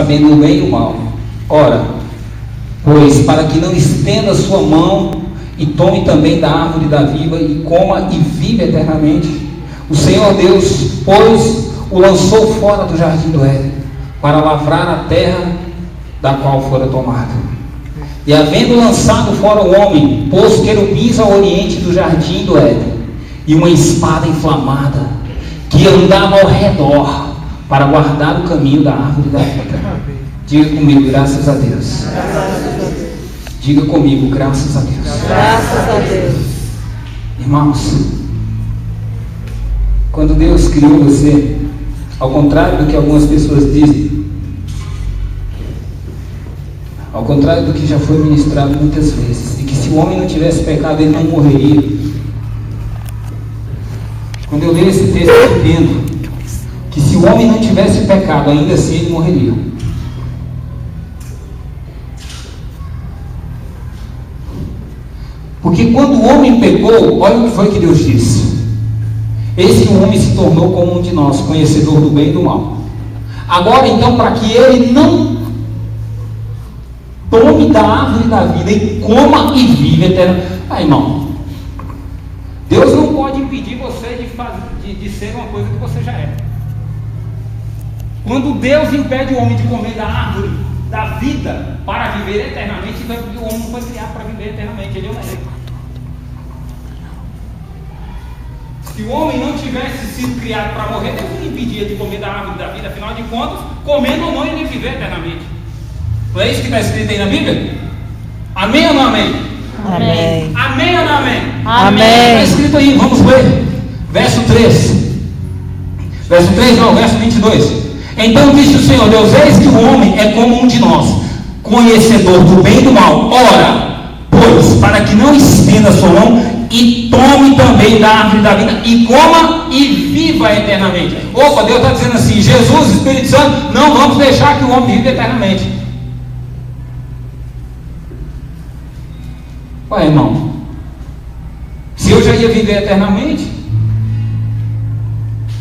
sabendo o bem e o mal. Ora, pois, para que não estenda sua mão e tome também da árvore da vida e coma e vive eternamente, o Senhor Deus, pois, o lançou fora do jardim do Éden, para lavrar a terra da qual fora tomado. E havendo lançado fora o homem, pôs querubins ao oriente do jardim do Éden, e uma espada inflamada, que andava ao redor, para guardar o caminho da árvore da vida. Diga comigo, graças a Deus. Diga comigo, graças a Deus. Graças a Deus. Irmãos, quando Deus criou você, ao contrário do que algumas pessoas dizem, ao contrário do que já foi ministrado muitas vezes, e que se o homem não tivesse pecado, ele não morreria. Quando eu leio esse texto, eu entendo que se o homem não tivesse pecado, ainda assim ele morreria. Porque quando o homem pecou, olha o que foi que Deus disse: eis que o homem se tornou como um de nós, conhecedor do bem e do mal. Agora então, para que ele não tome da árvore da vida e coma e vive eternamente. Irmão, Deus não pode impedir você de ser uma coisa que você já é. Quando Deus impede o homem de comer da árvore da vida para viver eternamente, então é porque o homem não foi criado para viver eternamente, ele é uma lei. Se o homem não tivesse sido criado para morrer, Deus não impedia de comer da árvore da vida. Afinal de contas, comendo ou não, ele ia viver eternamente. Não é isso que está escrito aí na Bíblia? Amém ou não amém? Amém. Amém ou não amém? Amém. Está escrito aí, vamos ler. Verso 3. Verso 3 não, verso 22. Então disse o Senhor Deus: eis que o homem é como um de nós, conhecedor do bem e do mal. Ora, pois, para que não estenda sua mão e tome também da árvore da vida e coma e viva eternamente. Opa, Deus está dizendo assim: Jesus, Espírito Santo, não vamos deixar que o homem viva eternamente. Ué, irmão, se eu já ia viver eternamente,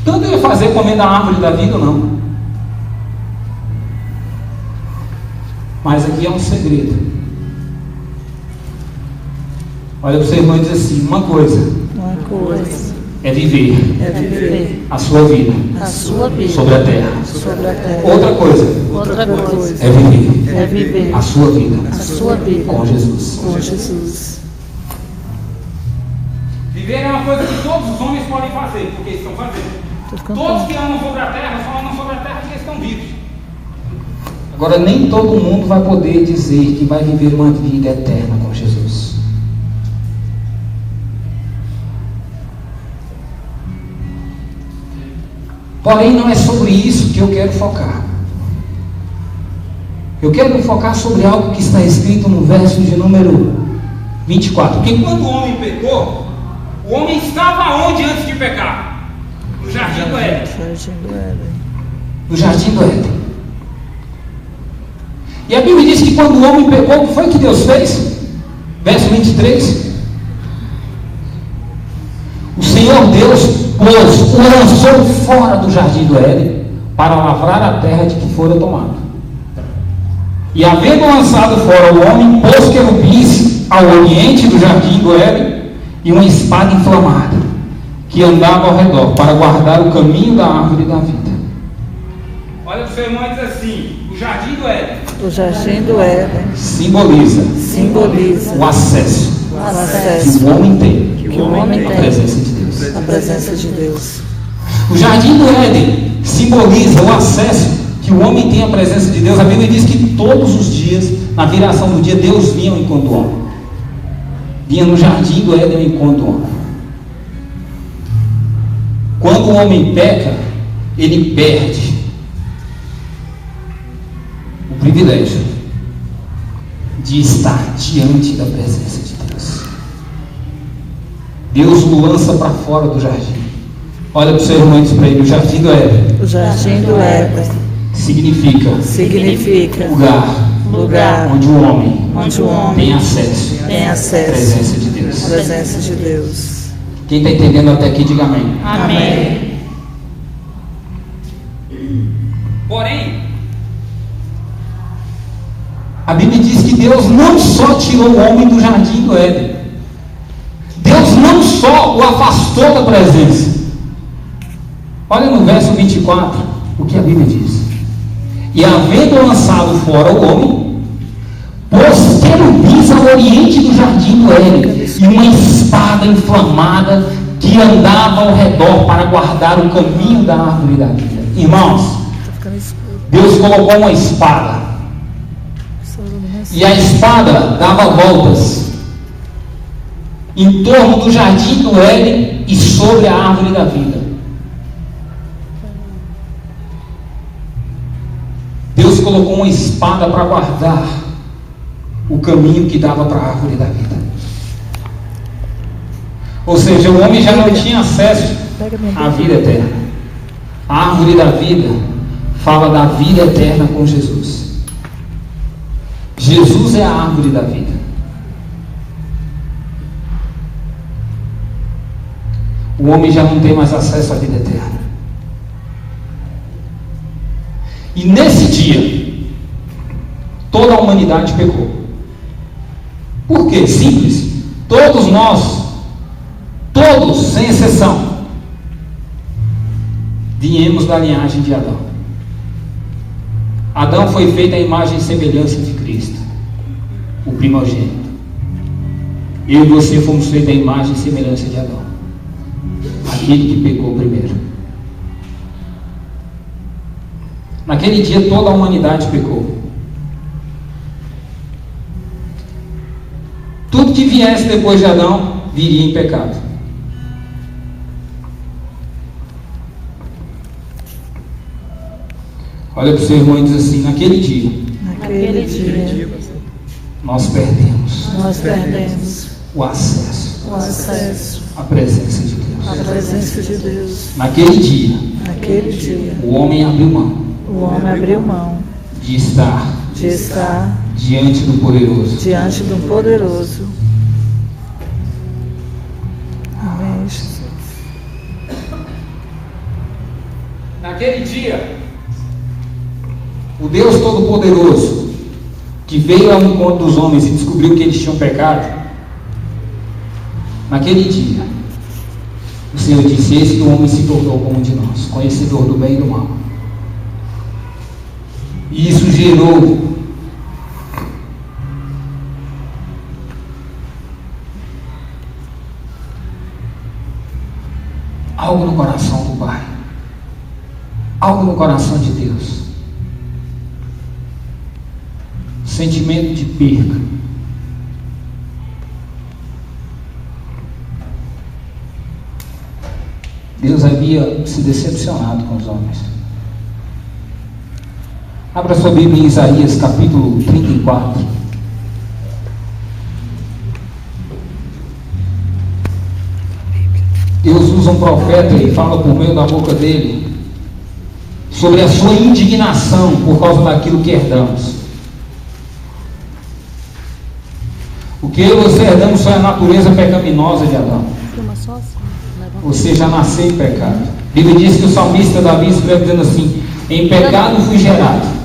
tanto eu ia fazer comer da árvore da vida ou não? Mas aqui é um segredo. Olha para o seu irmão e diz assim: uma coisa é viver a sua vida sobre a terra. Outra coisa é viver a sua vida com Jesus. Viver é uma coisa que todos os homens podem fazer, porque eles estão fazendo. Todos que andam sobre a terra só andam sobre a terra porque estão vivos. Agora, nem todo mundo vai poder dizer que vai viver uma vida eterna com Jesus. Porém, não é sobre isso que eu quero focar. Eu quero focar sobre algo que está escrito no verso de número 24. Porque quando o homem pecou, o homem estava onde antes de pecar? No jardim do Éden. No jardim do Éden. E a Bíblia diz que quando o homem pecou, o que foi que Deus fez? Verso 23. O Senhor Deus o lançou fora do jardim do Éden para lavrar a terra de que fora tomado. E havendo lançado fora o homem, pôs querubins ao oriente do jardim do Éden e uma espada inflamada que andava ao redor para guardar o caminho da árvore da vida. Olha para o seu irmão e diz assim: o jardim do Éden. O jardim do Éden Simboliza o acesso que o homem tem à presença de Deus. A presença de Deus. O jardim do Éden simboliza o acesso que o homem tem à presença de Deus. A Bíblia diz que todos os dias, na viração do dia, Deus vinha ao encontro do homem. Vinha no jardim do Éden ao encontro do homem. Quando o homem peca, ele perde o privilégio de estar diante da presença de Deus. Deus o lança para fora do jardim. Olha para o seu irmão e diz para ele: o jardim do Éden. O jardim do Éden Significa lugar onde o homem tem acesso à presença de Deus. Presença de Deus. Quem está entendendo até aqui, diga amém. Amém. Porém, A Bíblia diz que Deus não só tirou o homem do jardim do Éden, Deus não só o afastou da presença. Olha no verso 24 o que a Bíblia diz: e havendo lançado fora o homem, pôs querubins ao oriente do jardim do Éden, e uma espada inflamada que andava ao redor para guardar o caminho da árvore da vida. Irmãos, Deus colocou uma espada, e a espada dava voltas em torno do jardim do Éden e sobre a árvore da vida. Deus colocou uma espada para guardar o caminho que dava para a árvore da vida. Ou seja, o homem já não tinha acesso à vida eterna. A árvore da vida fala da vida eterna com Jesus. Jesus é a árvore da vida. O homem já não tem mais acesso à vida eterna. E nesse dia, toda a humanidade pecou. Por quê? Simples. Todos nós, todos, sem exceção, viemos da linhagem de Adão. Adão foi feito à imagem e semelhança de Cristo, o primogênito. Eu e você fomos feitos à imagem e semelhança de Adão, aquele que pecou primeiro. Naquele dia toda a humanidade pecou. Tudo que viesse depois de Adão viria em pecado. Olha para o seu irmão e diz assim: naquele dia nós perdemos o acesso à presença de Deus. Naquele dia o homem abriu mão de estar diante do poderoso. Amém, Jesus. Naquele dia, o Deus Todo-Poderoso, que veio ao encontro dos homens e descobriu que eles tinham pecado, naquele dia, o Senhor disse: eis que o homem se tornou como um de nós, conhecedor do bem e do mal. E isso gerou algo no coração do Pai, algo no coração de Deus, sentimento de perca. Deus havia se decepcionado com os homens. Abra sua Bíblia em Isaías capítulo 34. Deus usa um profeta e fala por meio da boca dele sobre a sua indignação por causa daquilo que herdamos. O que eu e você herdamos foi a natureza pecaminosa de Adão. Ou seja, nascer em pecado. A Bíblia diz que o salmista Davi escreve dizendo assim: em pecado fui gerado.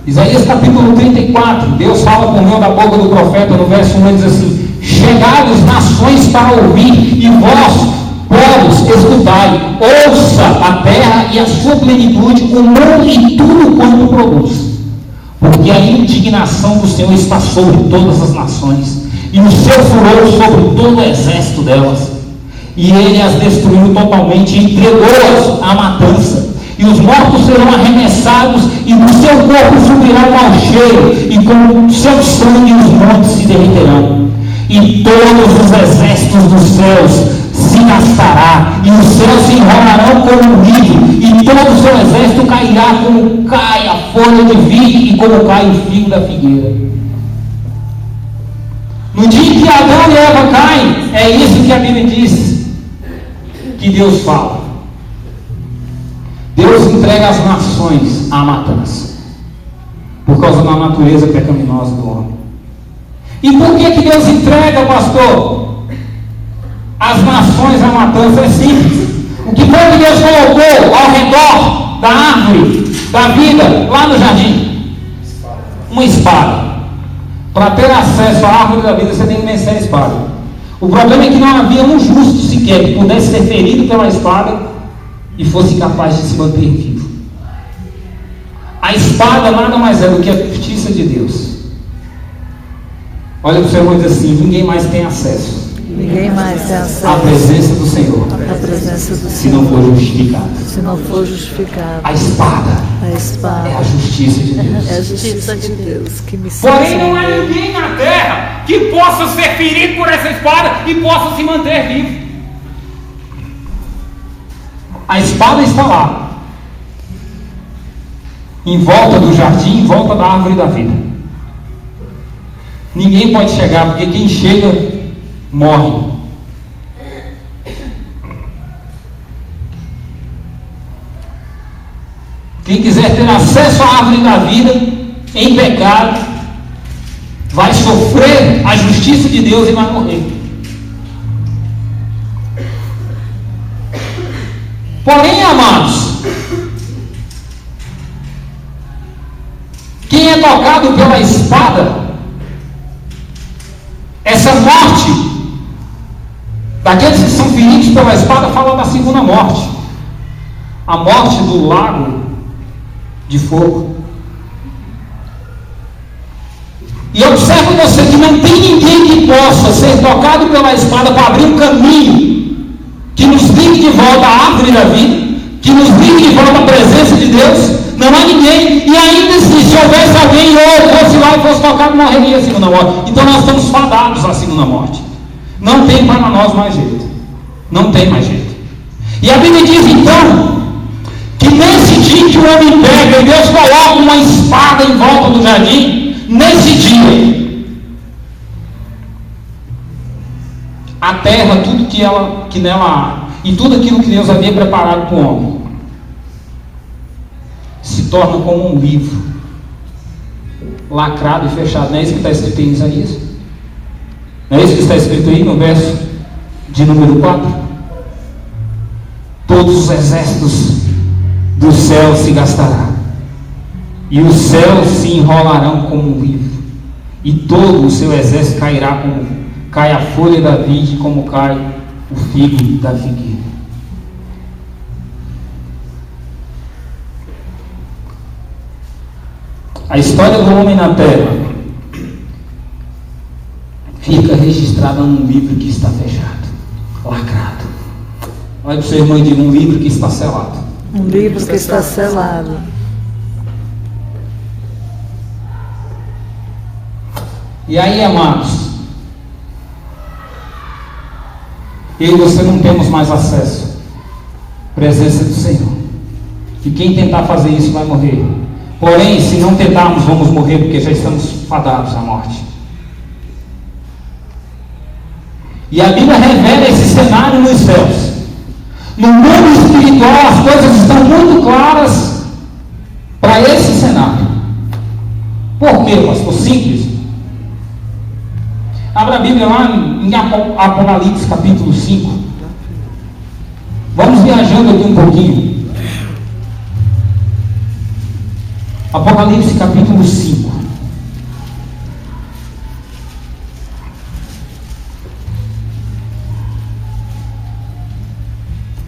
Isaías capítulo 34, Deus fala por meio da boca do profeta no verso 1, ele diz assim: chegai as nações para ouvir, e vós, povos, escutai, ouça a terra e a sua plenitude, o mundo e tudo quanto produz. Porque a indignação do Senhor está sobre todas as nações, e o seu furor sobre todo o exército delas. E ele as destruiu totalmente, e entregou-as à matança. E os mortos serão arremessados, e do seu corpo subirá o mau cheiro, e com o seu sangue os montes se derreterão. E todos os exércitos dos céus se gastará, e os céus se enrolarão como um milho, e todo o seu exército cairá como cai a folha de vinho, e como cai o figo da figueira. No dia em que Adão e Eva caem, é isso que a Bíblia diz, que Deus fala. Deus entrega as nações à matança, por causa da natureza pecaminosa do homem. E por que Deus entrega, pastor, as nações à matança? É simples. O que foi que Deus colocou ao redor da árvore da vida lá no jardim? Uma espada. Para ter acesso à árvore da vida, você tem que vencer a espada. O problema é que não havia um justo sequer que pudesse ser ferido pela espada e fosse capaz de se manter vivo. A espada nada mais é do que a justiça de Deus. Olha para o seu irmão e diz assim: ninguém mais tem acesso. Ninguém mais tem acesso A presença do Senhor, à presença do se não Senhor, for justificado. se não for justificado. A espada A espada é a justiça de Deus. é a justiça de Deus que me Porém, não há ninguém na terra que possa ser ferido por essa espada e possa se manter vivo. A espada está lá, em volta do jardim, em volta da árvore da vida. Ninguém pode chegar, porque quem chega morre. Quem quiser ter acesso à árvore da vida em pecado, vai sofrer a justiça de Deus e vai morrer. Porém, amados, quem é tocado pela espada, essa morte daqueles que são feridos pela espada, fala da segunda morte, a morte do lago de fogo. E observe você que não tem ninguém que possa ser tocado pela espada para abrir um caminho que nos ligue de volta à árvore da vida, que nos ligue de volta à presença de Deus. Não há ninguém. E ainda se houvesse alguém ou fosse lá e fosse tocado, morreria a segunda morte. Então nós estamos fadados à segunda morte. Não tem para nós mais jeito. Não tem mais jeito. E a Bíblia diz então que nesse dia que o homem pega e Deus coloca uma espada em volta do jardim, nesse dia a terra, tudo que nela há, e tudo aquilo que Deus havia preparado para o homem, se torna como um livro lacrado e fechado. Não é isso que está escrito em Isaías? Não é isso que está escrito aí no verso de número 4? Todos os exércitos do céu se gastarão, e os céus se enrolarão como um livro, e todo o seu exército cairá como cai a folha da vide, como cai o figo da figueira. A história do homem na terra fica registrada num livro que está fechado, lacrado. Olha para o seu irmão e diga: um livro que está selado. Um livro que está selado. E aí, amados, eu e você não temos mais acesso à presença do Senhor. E quem tentar fazer isso vai morrer. Porém, se não tentarmos, vamos morrer, porque já estamos fadados à morte. E a Bíblia revela esse cenário nos céus. No mundo espiritual, as coisas estão muito claras para esse cenário. Por quê, pastor? Simples. Abra a Bíblia lá em Apocalipse capítulo 5. Vamos viajando aqui um pouquinho. Apocalipse capítulo 5.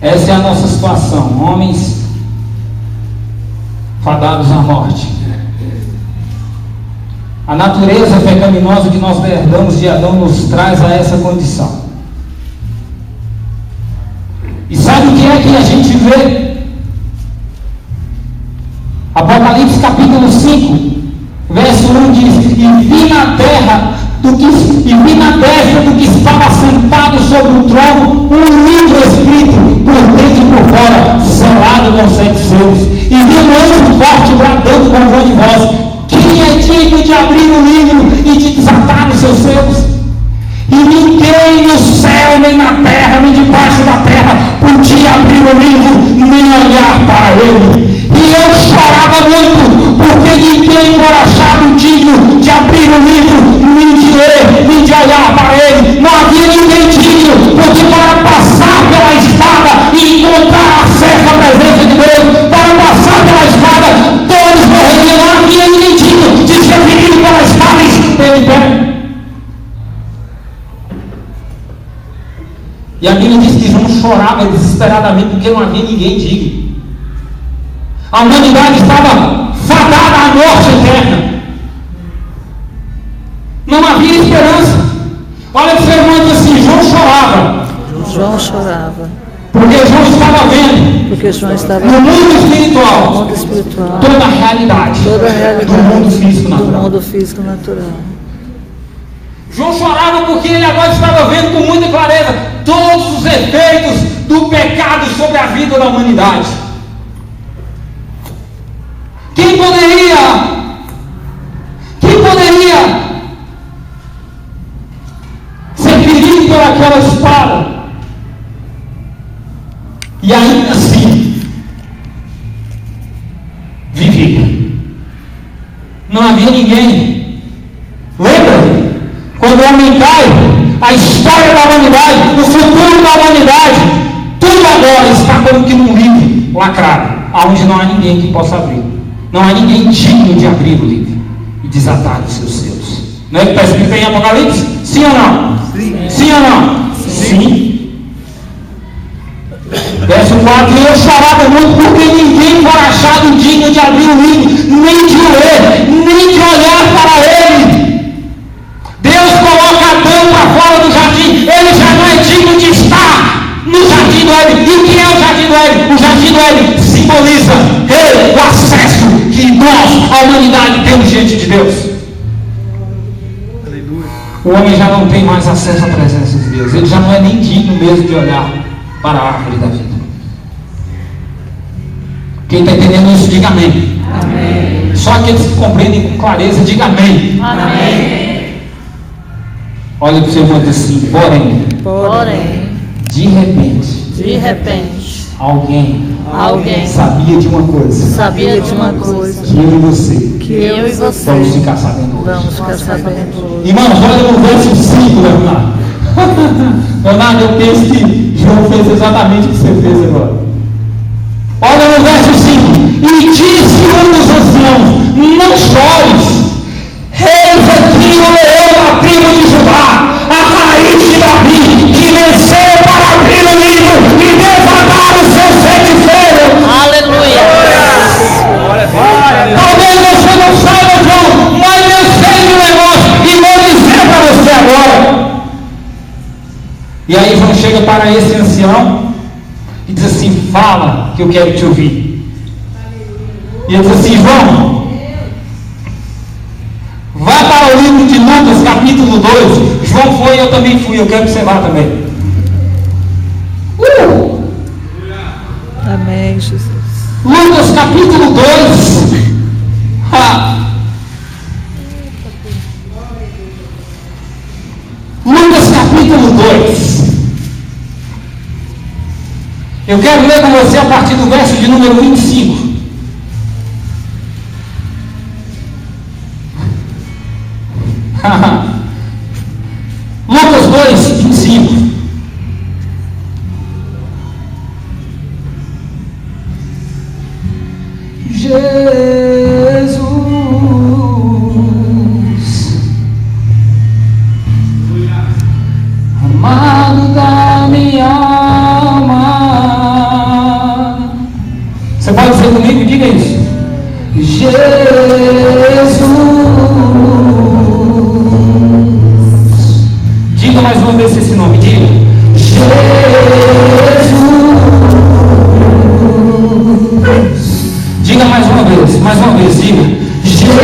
Essa é a nossa situação. Homens fadados à morte. A natureza pecaminosa que nós herdamos de Adão nos traz a essa condição. E sabe o que é que a gente vê? Apocalipse capítulo 5, verso 1 diz: e vi na terra e vi na destra do que estava sentado sobre o trono um livro escrito por dentro e por fora, selado com 7 selos. E vi um anjo forte bradando com grande voz: quem é digno de abrir o livro e de desatar os seus selos? E ninguém no céu, nem na terra, nem debaixo da terra podia abrir o livro, nem olhar para ele. E eu chorava muito, porque ninguém era achado digno de abrir o livro, nem de ler, nem de olhar para ele. Não havia ninguém digno, porque para passar pela espada e encontrar acesso à presença de Deus, para passar E a Bíblia diz que João chorava desesperadamente porque não havia ninguém digno. A humanidade estava fadada à morte eterna. Não havia esperança. Olha para o seu irmão e diz assim: João chorava. João chorava. Porque João estava vendo Porque João estava no mundo espiritual toda a realidade do mundo físico natural. Do mundo físico natural. João chorava porque ele agora estava vendo com muita clareza todos os efeitos do pecado sobre a vida da humanidade. Quem poderia ser ferido por aquela espada e ainda assim vivia? Não havia ninguém. Lembra? Quando o homem cai, a história da humanidade, o futuro da humanidade, tudo agora está como que num livro lacrado, onde não há ninguém que possa abrir. Não há ninguém digno de abrir o livro e desatar os seus selos. Não é que está escrito em Apocalipse? Sim ou não? Sim. Sim ou não? Sim. Verso 4: eu chorava muito porque ninguém foi achado digno de abrir o livro, nem de ler, nem de olhar para ele. Deus coloca Adão para fora do jardim, ele já não é digno de estar no jardim do Éden. E o que é o jardim do Éden? O jardim do Éden simboliza o acesso que nós, a humanidade, temos diante de Deus. O homem já não tem mais acesso à presença de Deus, ele já não é nem digno mesmo de olhar para a árvore da vida. Quem está entendendo isso, diga amém. Amém. Só aqueles que compreendem com clareza, diga amém. Amém. Olha para o seu irmão e diz assim: porém, de repente, alguém sabia de uma coisa, que eu e você vamos ficar sabendo hoje. Irmãos, olha no verso 5, Leonardo. Leonardo, eu penso que João fez exatamente o que você fez agora. Olha no verso 5: e disse um dos anciãos: não chores, eis aqui o leão da tribo de Judá, a raiz de Davi, que venceu para abrir o livro e desatar os seus feiticeiros. Aleluia! Talvez você não saiba, João, mas eu sei do negócio e vou dizer para você agora. E aí João chega para esse ancião e diz assim: fala, que eu quero te ouvir. E ele diz assim: João, vá para o livro de Lucas, capítulo 2. João foi, eu também fui, eu quero que você vá também. Amém, Jesus. Lucas, capítulo 2. Lucas, capítulo 2. Eu quero ler com você a partir do verso de número 25. Lucas 2, 25. Jesus, amado da minha alma. Você pode dizer comigo? Diga isso. Jesus. Diga mais uma vez esse nome, diga. Jesus. Diga mais uma vez, diga. Jesus.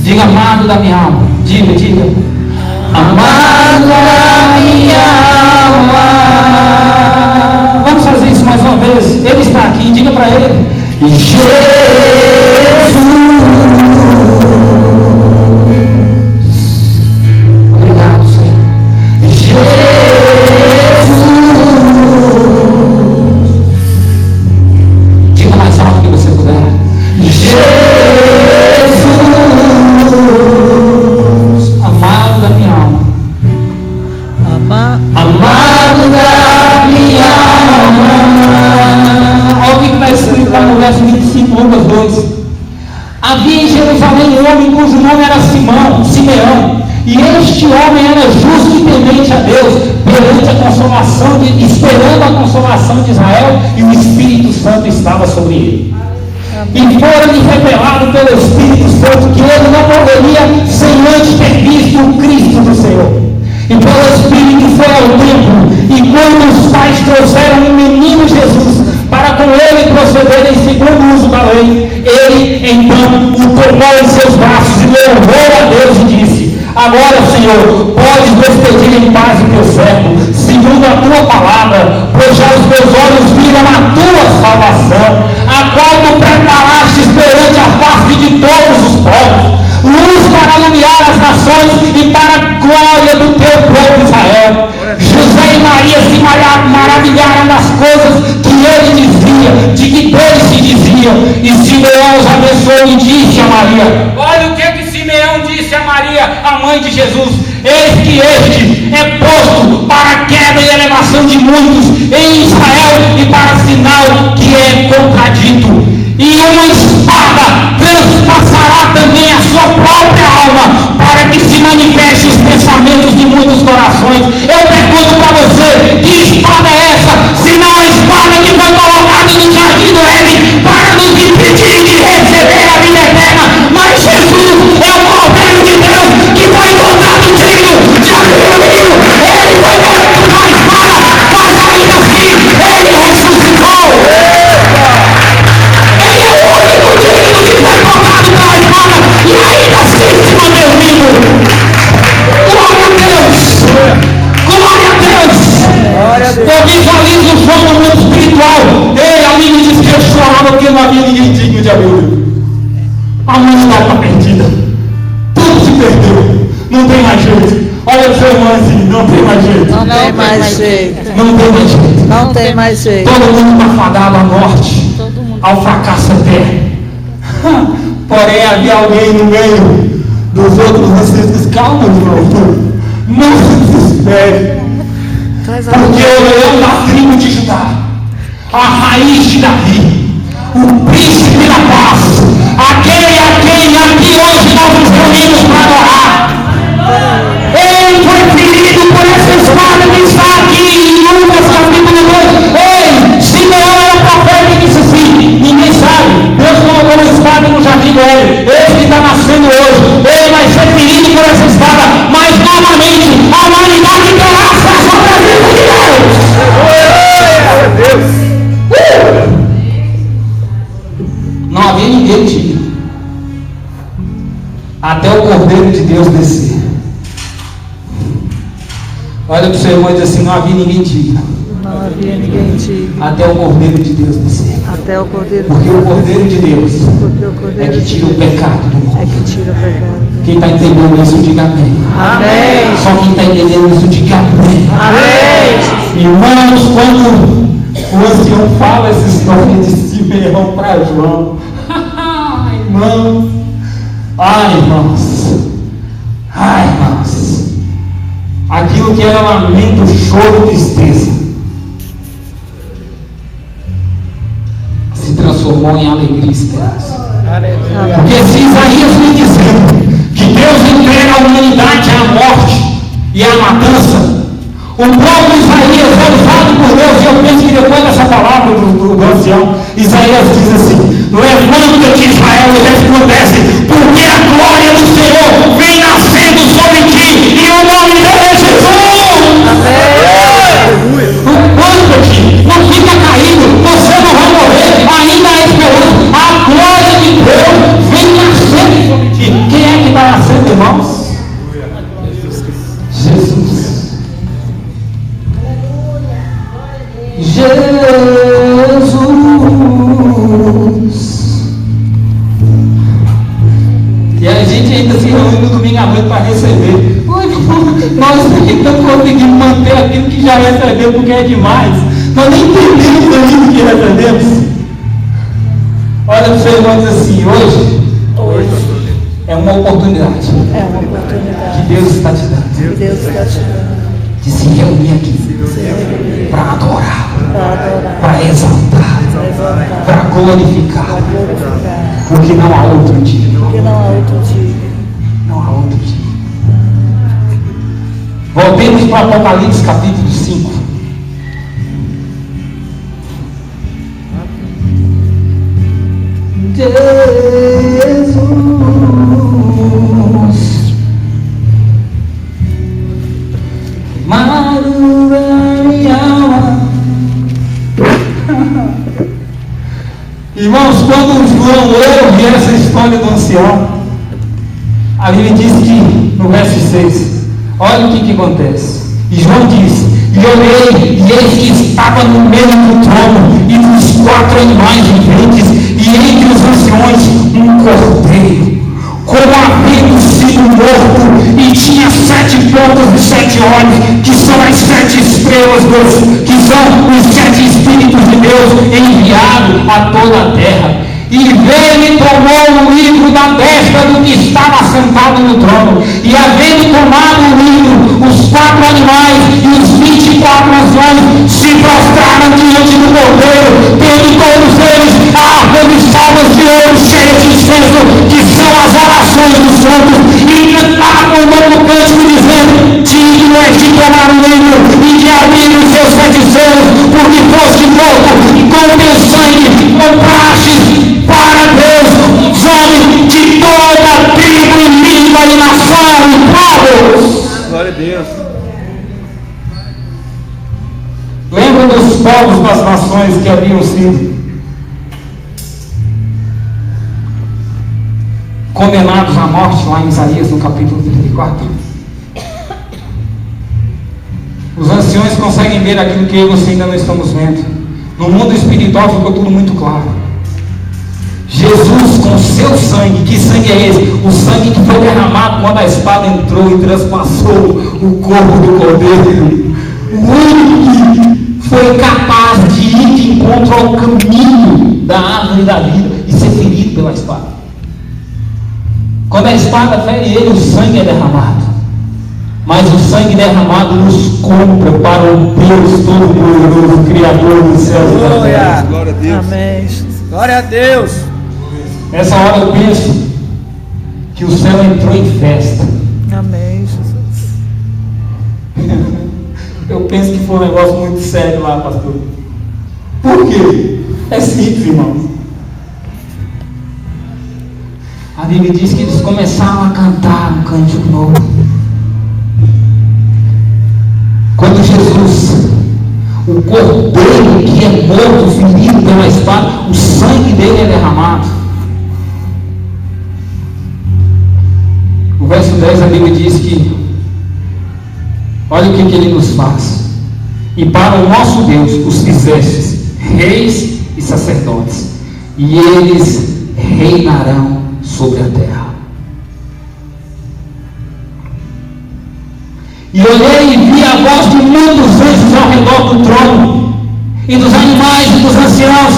Diga, amado da minha alma. Diga. Amado da minha alma. Vamos fazer isso mais uma vez. Ele está aqui, diga para ele. Jesus. Obrigado, Senhor. Jesus. Diga mais alto que você puder. Jesus. Amado da minha alma. Amado da minha alma. Olha o que está escrito lá no verso 25, Lucas 2. Havia em Jerusalém um homem cujo nome era Simeão, E este homem era justo e temente a Deus, perante a consolação, esperando a consolação de Israel, e o Espírito Santo estava sobre ele. E foi-lhe revelado pelo Espírito Santo que ele não morreria sem antes ter visto o Cristo do Senhor. E pelo Espírito foi ao templo, e quando os pais trouxeram o menino Jesus para com ele procederem segundo o uso da lei, ele então o tomou em seus braços e louvou a Deus e disse: agora, Senhor, podes despedir em paz o teu servo, segundo a tua palavra, pois já os meus olhos viram a tua salvação, a qual tu preparastes perante a face de todos os povos, luz para iluminar as nações e para a glória do teu povo Israel. José e Maria se maravilharam das coisas que ele dizia, de que dele se dizia. E Simeão os abençoou e disse a Maria: olha o que Simeão disse a Maria, a mãe de Jesus: eis que este é posto para a queda e elevação de muitos em Israel e para sinal que é contradito. E uma espada transpassará também a sua própria alma, para que se manifeste os pensamentos de muitos corações. Eu pergunto para você: que espada é essa, se não a espada que foi colocada no jardim do Éden para nos impedir de receber a vida eterna? Mas Jesus é o Cordeiro de Deus que foi encontrado digno de abrir o livro. Ele foi morto na espada, mas ainda assim ele ressuscitou. Ele é o único digno que foi colocado pela espada e ainda assim se manteve vivo. Glória a Deus! Glória a Deus! Eu visualizo o som do mundo espiritual. Ei, amigo, disse que eu chorava porque não havia ninguém digno de abrir o livro. A humanidade está perdida. Tudo se perdeu. Não tem mais jeito. Olha o seu irmão assim, não tem mais jeito. Não tem mais jeito. Não tem mais jeito. Não tem mais jeito. Todo mundo está fadado à morte, ao fracasso eterno. Porém, havia alguém no meio dos outros. Vocês dizem: calma, irmão. Não se desespere. Porque o leão da tribo de Judá, a raiz de Davi, o príncipe da paz, aquele a quem aqui hoje nós nos reunimos para adorar, ele foi ferido por essa espada que está aqui em Lucas capítulo 2. Ei, Simeão era profeta e disse assim: ninguém sabe, Deus colocou uma espada no jardim do Éden, esse que está nascendo hoje, ele vai ser ferido por essa espada, mas novamente a humanidade terá acesso ao presente de Deus. Não havia ninguém digno até o Cordeiro de Deus descer. Olha para o seu irmão e diz assim: não havia ninguém digno. Não havia ninguém digno. Até o Cordeiro de Deus descer. Até o Cordeiro de Porque Deus. o Cordeiro de Deus Porque o Cordeiro é que de tira o Deus pecado do mundo. é que tira o pecado. Quem está entendendo isso, diga amém. Amém. Só quem está entendendo isso, diga amém. Amém. Irmãos, quando o ancião fala essa história de Simeão para João, irmãos, irmãos, aquilo que era lamento, choro, tristeza, se transformou em alegria e esperança. Porque se Isaías me dizendo que Deus entrega a humanidade à morte e à matança, o próprio Isaías é usado por Deus. E eu penso que depois dessa palavra do ancião, Isaías diz assim: levanta-te, Israel, e resplandece, porque a glória do Senhor vem nascendo sobre ti, e o nome dele é Jesus. Levanta-te, não fica caído, você não vai morrer, ainda há esperança. A glória de Deus vem nascendo sobre ti. Quem é que está nascendo, irmãos? Jesus. E a gente ainda se reúne no domingo à noite para receber. Nós não conseguimos manter aquilo que já recebeu, porque é demais. Nós nem entendemos ainda o que recebemos. Olha para o seu irmão e diz assim: hoje é uma oportunidade. É uma oportunidade que Deus está te dando. que Deus está te dando De se reunir aqui para adorar, para exaltar, para glorificar, porque não há outro dia. Porque não há outro dia. Não há outro dia. Voltemos para Apocalipse capítulo 5. Jesus, madura minha alma. Irmãos, quando João ouve essa história do ancião, a Bíblia diz que no verso 6, olha o que acontece. E João diz: e olhei, e eis que estava no meio do trono e dos 4 animais viventes, e entre os anciões um cordeiro, como havendo sido morto, e tinha 7 pontas e 7 olhos, que são as 7 estrelas, que são os 7 Espíritos de Deus enviados a toda a terra. E veio e tomou o livro da destra do que estava sentado no trono, e havendo tomado o livro, os 4 animais e os 24 anciões se prostraram diante do cordeiro, tendo todos eles árvores de salvas de ouro cheias de incenso, que são as orações dos santos, e cantavam um novo cântico, dizendo: digno és de tomar o livro e de abrir os seus 7 selos, porque foste morto, e com o teu sangue compraste para Deus os homens de toda tribo e língua e nação e povos. Glória a Deus. Lembra dos povos das nações que haviam sido condenados à morte lá em Isaías no capítulo 34? Os anciões conseguem ver aquilo que eu e você ainda não estamos vendo. No mundo espiritual ficou tudo muito claro. Jesus, com o seu sangue, que sangue é esse? O sangue que foi derramado quando a espada entrou e transpassou o corpo do cordeiro. O único que foi capaz de ir de encontro ao caminho da árvore da vida e ser ferido pela espada. Quando a espada fere ele, o sangue é derramado. Mas o sangue derramado nos compra para o Deus Todo-Poderoso, Criador dos céus e da terra. Glória a Deus. Amém. Glória a Deus. Nessa hora eu penso que o céu entrou em festa. Amém, Jesus. Eu penso que foi um negócio muito sério lá, pastor. Por quê? É simples, irmãos. A Bíblia diz que eles começaram a cantar um cântico novo. Quando Jesus, o cordeiro que é morto, ferido pela espada, o sangue dele é derramado. O verso 10 a Bíblia diz que, olha o que ele nos faz: e para o nosso Deus os fizestes reis e sacerdotes, e eles reinarão sobre a terra. E olhei e vi a voz de muitos anjos ao redor do trono, e dos animais e dos anciãos,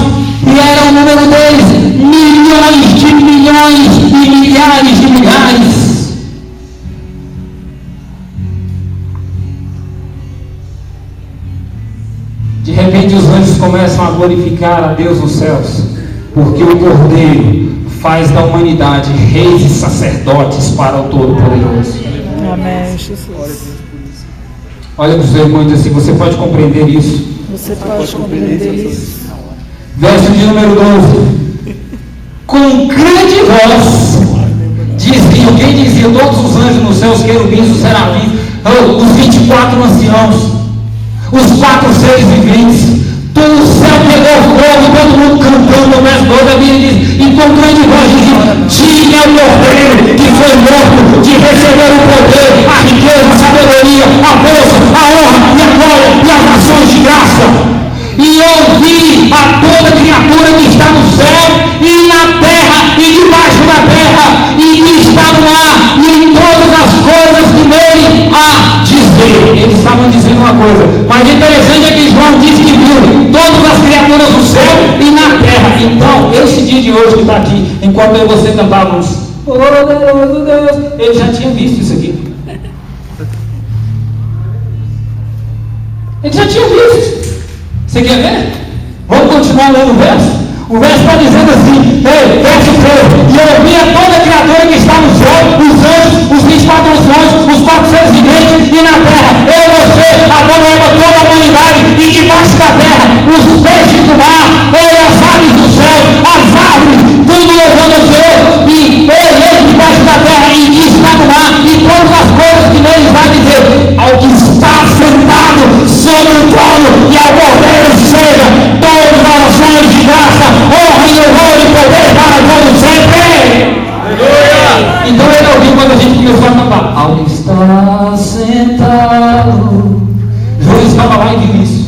e era o número deles, milhões de milhões e milhares de milhares. De repente os anjos começam a glorificar a Deus nos céus, porque o Cordeiro faz da humanidade reis e sacerdotes para o Todo-Poderoso. Amém, Jesus. Olha para os seus irmãos e diz assim: você pode compreender isso? Você pode compreender isso. Verso de número 12: com grande voz diziam, quem dizia? Todos os anjos nos céus, os querubins, os serafins, os 24 anciãos, os 4 seres viventes. Todo o céu pegou fogo, todo mundo cantando. No verso 12 a Bíblia diz: e com grande voz diziam: diga ao Cordeiro que foi morto de receber o poder, a riqueza, a sabedoria, a força, a honra e a glória e as nações de graça. E ouvi a toda criatura que está no céu e na terra e debaixo da terra e que está no ar e em todas as coisas que nele há dizer. Eles estavam dizendo uma coisa, mas interessante é que João disse que viu todas as criaturas do céu e na terra. Então, esse dia de hoje que está aqui, enquanto eu e você cantávamos, oh Deus, ele já tinha visto isso aqui. Ele já tinha visto. Você quer ver? Vamos continuar lendo o verso? O verso está dizendo assim, verso 13: e eu vi a toda a criatura que está no céu, os anjos, os 24 anjos, os 4 seres viventes e na terra, abonoava toda a humanidade, e debaixo da terra, os peixes do mar, as aves do céu, as árvores, tudo louvando o Senhor, e ele debaixo da terra, e está no mar, e todas as coisas que neles vai dizer, ao que está sentado sobre o trono, e ao Cordeiro seja todas as orações de graça, honra e louvor e poder para todos sempre. Então ele ouviu quando a gente começou a cantar, ao que está sentado. João estava lá e viu isso.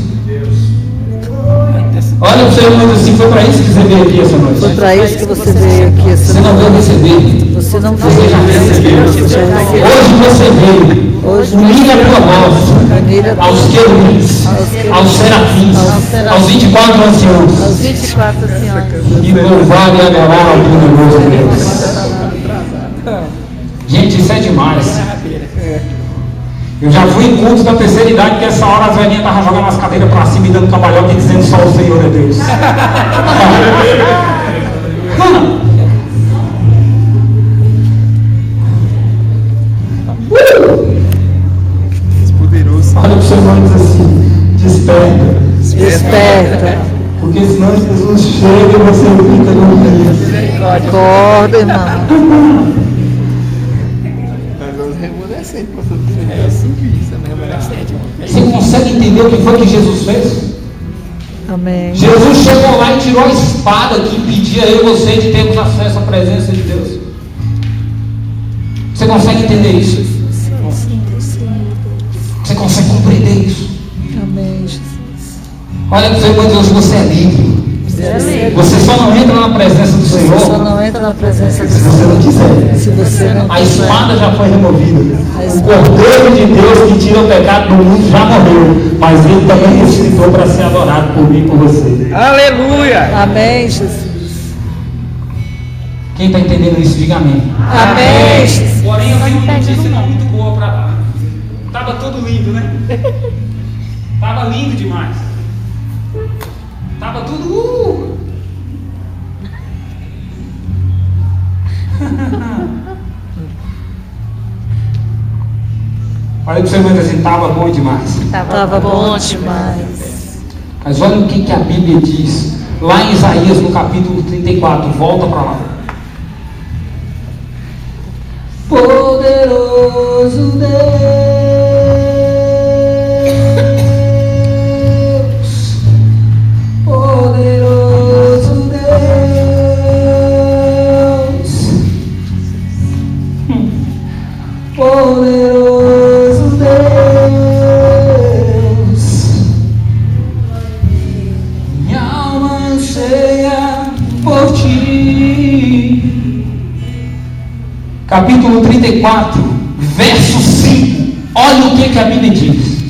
Olha para o Senhor e diz assim, foi para isso que você veio aqui essa noite. Foi para isso que você veio aqui essa Você não veio receber. Você não Você já recebeu. Hoje você veio. Unida a tua voz aos querubins, aos serafins, aos 24 anciãos. Aos 24 anciãos. E louvar e adorar ao poderoso Deus. Gente, isso é demais. Eu já fui em cultos da terceira idade, que essa hora as velhinhas estavam jogando as cadeiras para cima e dando cambalhota e dizendo só o Senhor é Deus. Olha para o seu irmão e diz assim, desperta. Desperta. Porque senão Jesus chega e você fica dormindo. Acorda, irmão. Você consegue entender o que foi que Jesus fez? Amém. Jesus chegou lá e tirou a espada que impedia eu e você de termos acesso à presença de Deus. Você consegue entender isso? Você consegue compreender isso? Amém, Jesus. Olha para o seu irmão e diz, hoje você é livre. Você só não entra na presença do Senhor Você só não entra na presença do se você não quiser. Se você não A espada já foi removida. A O espada. Cordeiro de Deus que tira o pecado do mundo já morreu. Mas ele também ressuscitou para ser adorado por mim e por você. Aleluia! Amém, Jesus. Quem está entendendo isso, diga amém. Amém, Jesus. Porém, eu tenho uma notícia não muito boa para dar. Estava tudo lindo, né? Estava lindo demais. Estava tudo. Olha para você ver assim, estava bom demais. Tava bom demais. Mas olha o que a Bíblia diz. Lá em Isaías, no capítulo 34. Volta para lá. Poderoso Deus, poderoso Deus, poderoso Deus, minha alma anseia por ti. Capítulo 34, verso 5. Olha o que a Bíblia diz.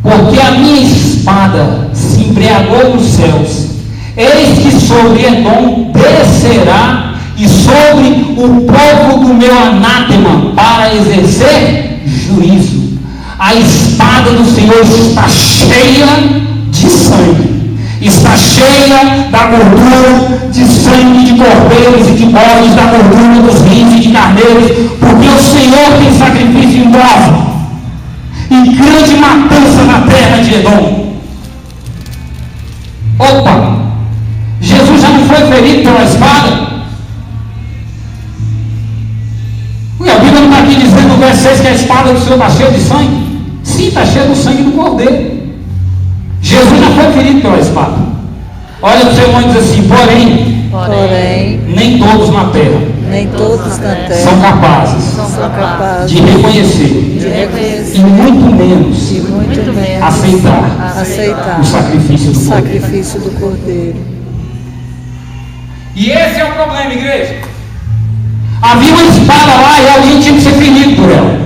Porque a minha espada se embriagou nos céus, eis que sobre Edom descerá, e sobre o povo do meu anátema, para exercer juízo. A espada do Senhor está cheia de sangue. Está cheia da gordura de sangue de cordeiros e de bodes, da gordura dos rins e de carneiros, porque o Senhor tem sacrifício em brasa e grande matança na terra de Edom. Opa! Jesus já não foi ferido pela espada? E a Bíblia não está aqui dizendo no verso 6 que a espada do Senhor está cheia de sangue? Sim, está cheia do sangue do cordeiro. Jesus não foi ferido pela espada. Olha para o seu irmão e diz assim, porém, nem todos na terra são capazes de reconhecer e muito menos aceitar o sacrifício do cordeiro. E esse é o problema, igreja. Havia uma espada lá e alguém tinha que ser ferido por ela,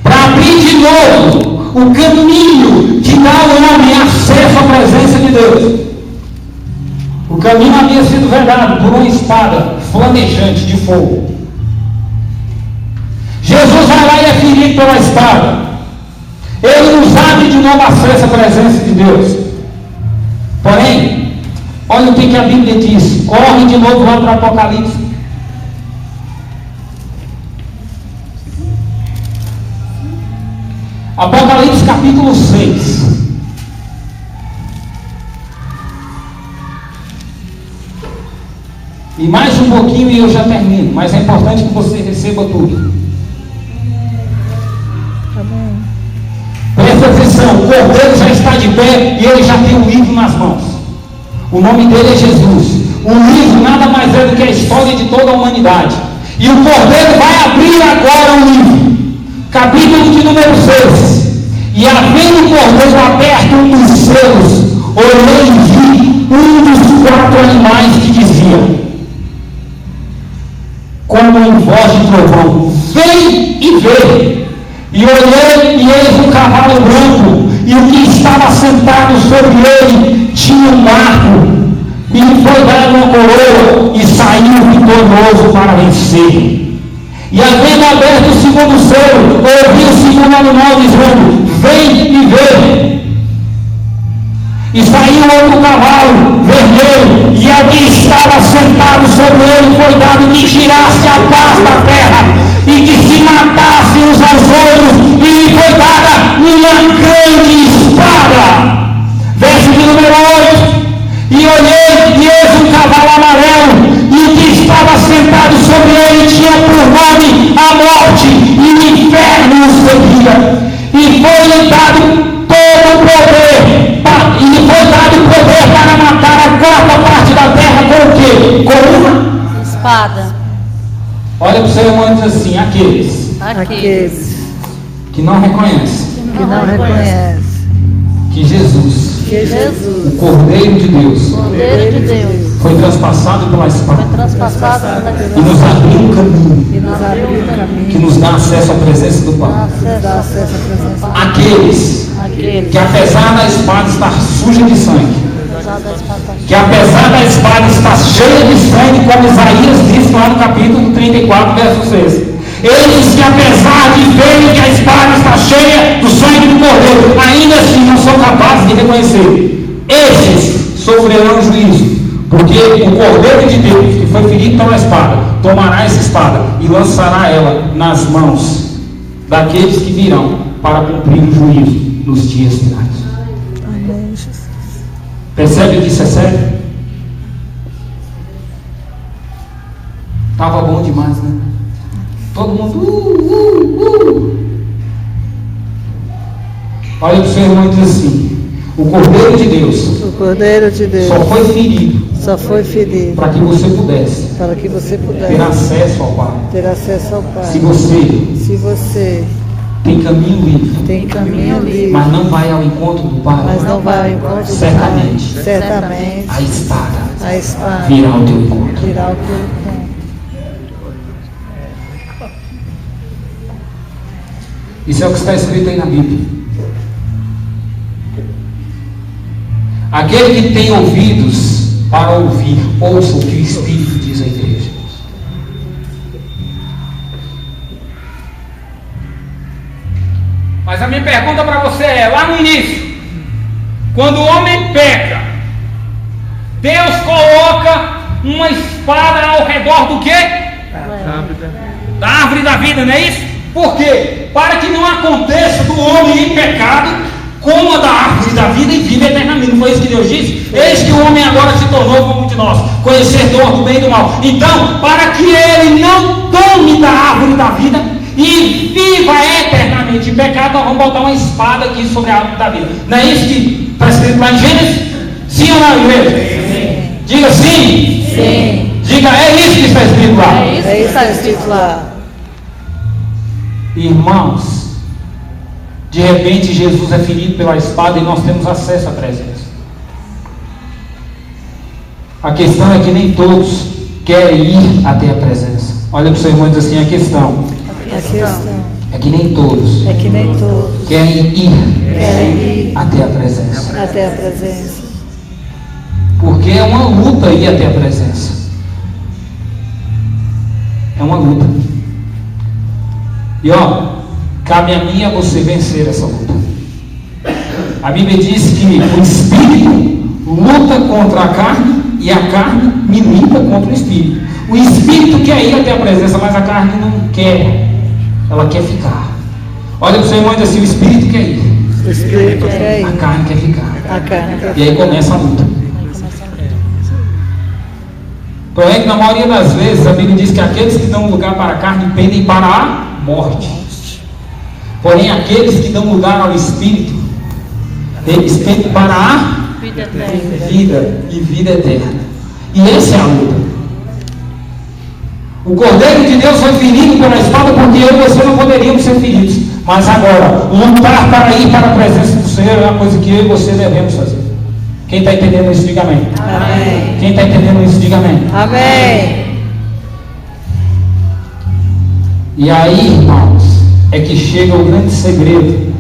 para abrir de novo o caminho que dá ao homem acesso à presença de Deus. O caminho havia sido vedado por uma espada flamejante de fogo. Jesus vai lá e é ferido pela espada. Ele nos abre de novo acesso à presença de Deus. Porém, olha o que a Bíblia diz. Corre de novo lá para o Apocalipse. Apocalipse capítulo 6. E mais um pouquinho e eu já termino, mas é importante que você receba tudo. Amém. Presta atenção, o Cordeiro já está de pé e ele já tem um livro nas mãos. O nome dele é Jesus. O livro nada mais é do que a história de toda a humanidade. E o Cordeiro vai abrir agora o livro. Capítulo de número 6. E havendo o Cordeiro aberto um dos selos, olhei e vi um dos 4 animais que dizia, como em voz de trovão, vem e vê. E olhei e eis um cavalo branco, e o que estava sentado sobre ele tinha um arco, e lhe foi dado uma coroa, e saiu vitorioso para vencer. E havendo aberto o segundo selo, ouvi o segundo animal dizendo, vem e vê. E saiu outro cavalo vermelho, e a que estava sentado sobre ele foi dado que tirasse a paz da terra, e que se matasse uns aos outros, e lhe foi dada uma grande espada. Verso de número 8. E olhei, e eis um cavalo amarelo, e o que estava sentado sobre ele tinha por nome a morte, e o inferno o seguia. E foi-lhe dado todo o poder, e lhe foi dado poder para matar a 4ª parte da terra com o quê? Com uma Espada. Olha para o seu irmão e diz assim, Aqueles que não reconhecem que não reconhecem que Jesus, que Jesus, o Cordeiro de Deus, Cordeiro de Deus, foi transpassado pela espada foi transpassado pela e nos abriu um caminho e nos abriu o caminho, que nos dá acesso à presença do Pai. dá acesso à presença Aqueles àqueles que apesar da espada estar suja de sangue, usados da espada, que apesar da espada estar cheia de sangue, como Isaías diz lá no capítulo 34, verso 6. Eles que apesar de verem que a espada está cheia do sangue do Cordeiro, ainda assim não são capazes de reconhecer. Esses sofrerão juízo, porque o Cordeiro de Deus, que foi ferido pela espada, tomará essa espada e lançará ela nas mãos daqueles que virão para cumprir o juízo nos dias finais. Amém, Jesus. Percebe que isso é sério? Estava bom demais, né? Todo mundo Olha para o seu irmão e diz assim, o Cordeiro de Deus O Cordeiro de Deus só foi ferido para que você pudesse pudesse ter acesso ao Pai. ter acesso ao Pai. Se você tem caminho livre, tem caminho livre, mas não vai ao encontro do Pai, mas não vai ao encontro do certamente, Pai, certamente a espada virá virá ao teu encontro. o teu encontro. Isso é o que está escrito aí na Bíblia. Aquele que tem ouvidos para ouvir, ouça o que o Espírito diz à igreja. Mas a minha pergunta para você é, lá no início, quando o homem peca, Deus coloca uma espada ao redor do quê? Da árvore da vida, não é isso? Por quê? Para que não aconteça do homem em pecado, coma da árvore da vida e vive eternamente. Não foi isso que Deus disse? Eis que o homem agora se tornou como de nós, conhecedor do bem e do mal. Então, para que ele não tome da árvore da vida e viva eternamente em pecado, nós vamos botar uma espada aqui sobre a árvore da vida. Não é isso que está escrito lá em Gênesis? Sim ou não, igreja? Sim. Diga sim. Sim. Diga, é isso que está escrito lá. É isso que está escrito lá. Irmãos, de repente Jesus é ferido pela espada e nós temos acesso à presença. A questão é que nem todos querem ir até a presença. Olha para o seu irmão e diz assim, a questão é que nem todos querem ir até a presença. Porque é uma luta ir até a presença. É uma luta. E cabe a mim e a você vencer essa luta. A Bíblia diz que o Espírito luta contra a carne e a carne milita contra o Espírito. O Espírito quer ir até a presença, mas a carne não quer. Ela quer ficar. Olha para o seu irmão e diz assim: o espírito quer ir, O Espírito quer a ir. carne quer ficar. A carne quer E aí começa a luta. Então é que na maioria das vezes a Bíblia diz que aqueles que dão lugar para a carne pendem para a morte. Porém aqueles que dão lugar ao Espírito, eles pendem para a vida e vida eterna. E essa é a luta. O Cordeiro de Deus foi ferido pela espada porque eu e você não poderíamos ser feridos. Mas agora, lutar para ir para a presença do Senhor é uma coisa que eu e você devemos fazer. Quem está entendendo isso, diga amém. Amém. Quem está entendendo isso, diga amém. Amém. E aí, irmãos, é que chega o grande segredo.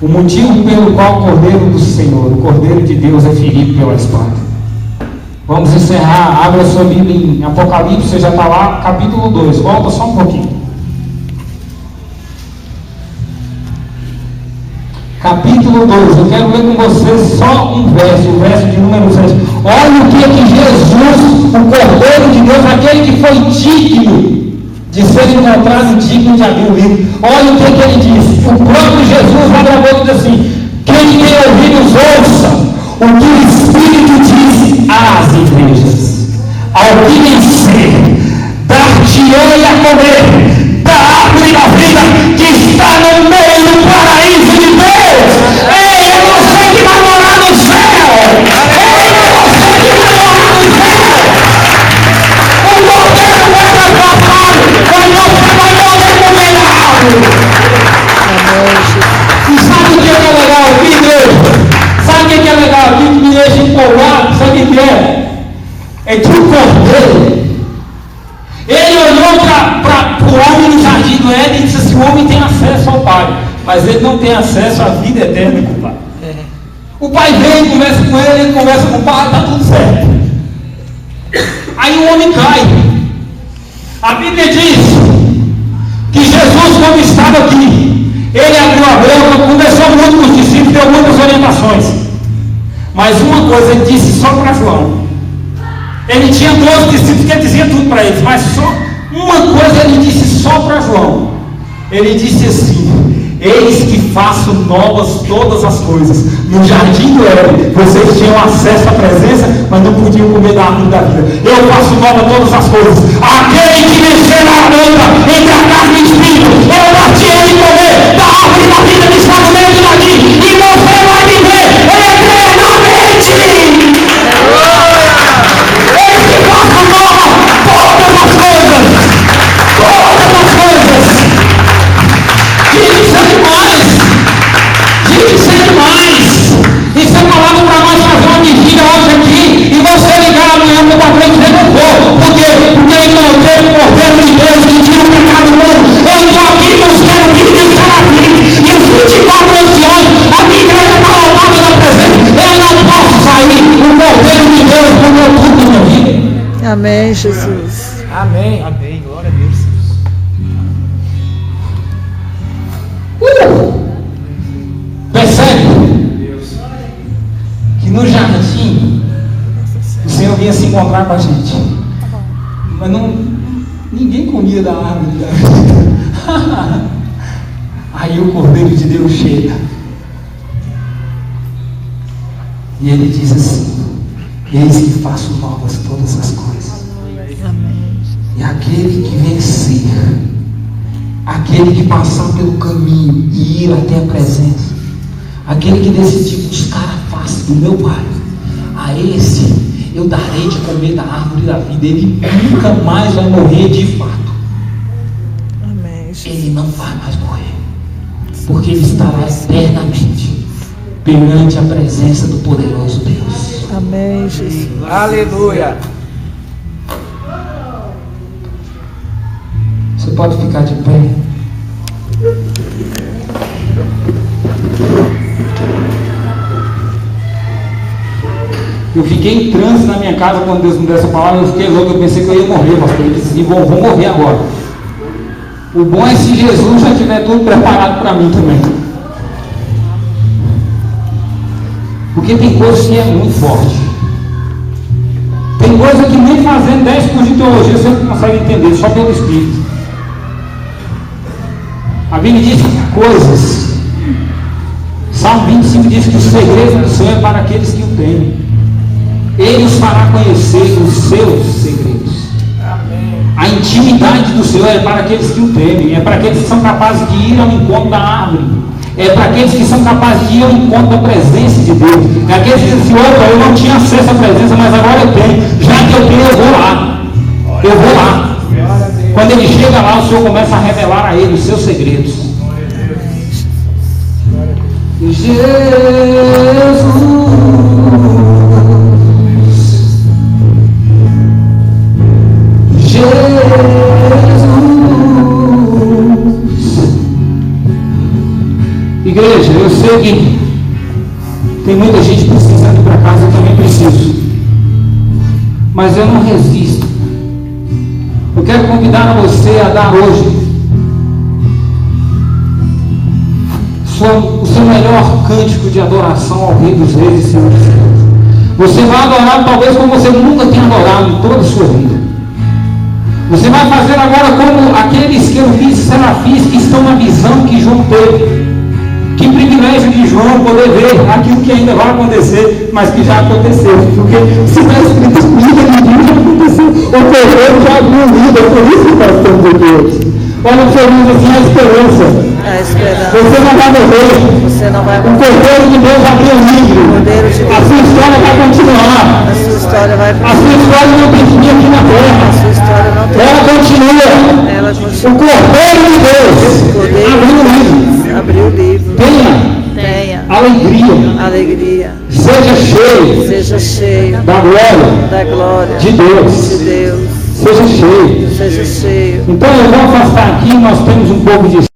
O motivo pelo qual o Cordeiro do Senhor, o Cordeiro de Deus, é ferido pela espada. Vamos encerrar. Abra a sua Bíblia em Apocalipse, você já está lá, capítulo 2. Volta só um pouquinho. Capítulo 2, eu quero ler com vocês só um verso, o verso de número 6. Olha o que Jesus, o Cordeiro de Deus, aquele que foi digno de ser encontrado digno de abrir o livro. Olha o que ele diz. O próprio Jesus abre a boca e diz assim: quem tem ouvidos ouça o que o Espírito diz às igrejas. Ao que vencer, dar-te-ei a comer da árvore da vida que está no meio do paraíso de Deus. Ei, é você que vai morar no céu. Ei, é você que vai morar no céu. O Cordeiro vai transformar, mas você vai poder comer da árvore. E sabe o que é legal aqui, igreja? Sabe o que é legal aqui que me deixa empolgado? Sabe o que é? É que o Cordeiro, ele olhou para o homem no jardim do Éden e disse assim: o homem tem acesso ao Pai, mas ele não tem acesso à vida eterna com o Pai. O Pai vem, conversa com ele conversa com o Pai, está tudo certo. Aí o homem cai. A Bíblia diz que Jesus, quando estava aqui, ele abriu a boca, conversou muito com os discípulos, deu muitas orientações. Mas uma coisa ele disse só para João. Ele tinha 12 discípulos que ele dizia tudo para eles, mas só uma coisa ele disse só para João. Ele disse assim: eis que faço novas todas as coisas. No jardim do Éden, vocês tinham acesso à presença, mas não podiam comer da árvore da vida. Eu faço nova todas as coisas. Aquele que vencer a luta entre a carne e o espírito, eu dar-te-ei de comer da árvore da vida que está no meio daqui, e você vai viver eternamente. Eis que faço nova todas as coisas. Todas as coisas. Isso é demais! Isso é demais! Isso é palavra para nós fazer uma vigília hoje aqui e você ligar amanhã para a frente e dizer: não vou. Por quê? Porque eu encontrei o Cordeiro de Deus que tira o pecado do mundo. Eu estou aqui com os querubins e os serafins e os 24 anciões. A minha igreja está lotada da presença. Eu não posso sair. O Cordeiro de Deus mudou tudo na minha vida. Amém, Jesus. Amém. Amém. Glória a Deus. Percebe que no jardim o Senhor vinha se encontrar com a gente, mas não, ninguém comia da árvore da vida. Aí o Cordeiro de Deus chega e ele diz assim: eis que faço novas todas as coisas. E aquele que vencer, aquele que passar pelo caminho e ir até a presença, aquele que decidir buscar a face do meu Pai, a esse eu darei de comer da árvore da vida. Ele nunca mais vai morrer de fato. Amém. Ele não vai mais morrer, porque ele estará eternamente perante a presença do poderoso Deus. Amém, Jesus. Aleluia. Você pode ficar de pé. Eu fiquei em transe na minha casa quando Deus me deu essa palavra. Eu fiquei louco, eu pensei que eu ia morrer, pastor. Eu disse: vou morrer agora. O bom é se Jesus já tiver tudo preparado para mim também. Porque tem coisas que é muito forte. Tem coisa que nem fazendo 10 cursos de teologia você não consegue entender, só pelo Espírito. A Bíblia diz coisas. Salmo 25 diz que o segredo do Senhor é para aqueles que o temem. Ele os fará conhecer os seus segredos. A intimidade do Senhor é para aqueles que o temem. É para aqueles que são capazes de ir ao encontro da árvore. É para aqueles que são capazes de ir ao encontro da presença de Deus. É aqueles que dizem assim: opa, eu não tinha acesso à presença, mas agora eu tenho. Já que eu tenho, eu vou lá. Eu vou lá. Quando ele chega lá, o Senhor começa a revelar a ele os seus segredos. Igreja, eu sei que tem muita gente precisando ir para casa, eu também preciso. Mas eu não resisto. Eu quero convidar você a dar hoje o seu melhor cântico de adoração ao Rei dos Reis e Senhor dos Senhores. Você vai adorar talvez como você nunca tenha adorado em toda a sua vida. Você vai fazer agora como aqueles querubins e serafins que estão na visão que João teve. Que privilégio de João poder ver aquilo que ainda vai acontecer, mas que já aconteceu. Porque se está escrito explica de Deus, já aconteceu. O cordeiro já abriu o livro, é por isso que nós estamos aqui hoje. Olha o Senhor assim, a esperança. A esperança. Você não vai morrer. Você não vai O morrer. cordeiro de Deus abriu o livro. Cordeiro de Deus. A sua história vai continuar. A sua história vai A sua história não tem fim aqui na terra. A sua história não tem. Ela continua. Ela O continua. cordeiro de Deus abriu o livro. Abriu o livro. Tenha alegria. Alegria. Seja cheio Seja cheio da glória da glória de Deus. de Deus. Seja cheio. Seja cheio. Então eu vou afastar aqui, nós temos um pouco de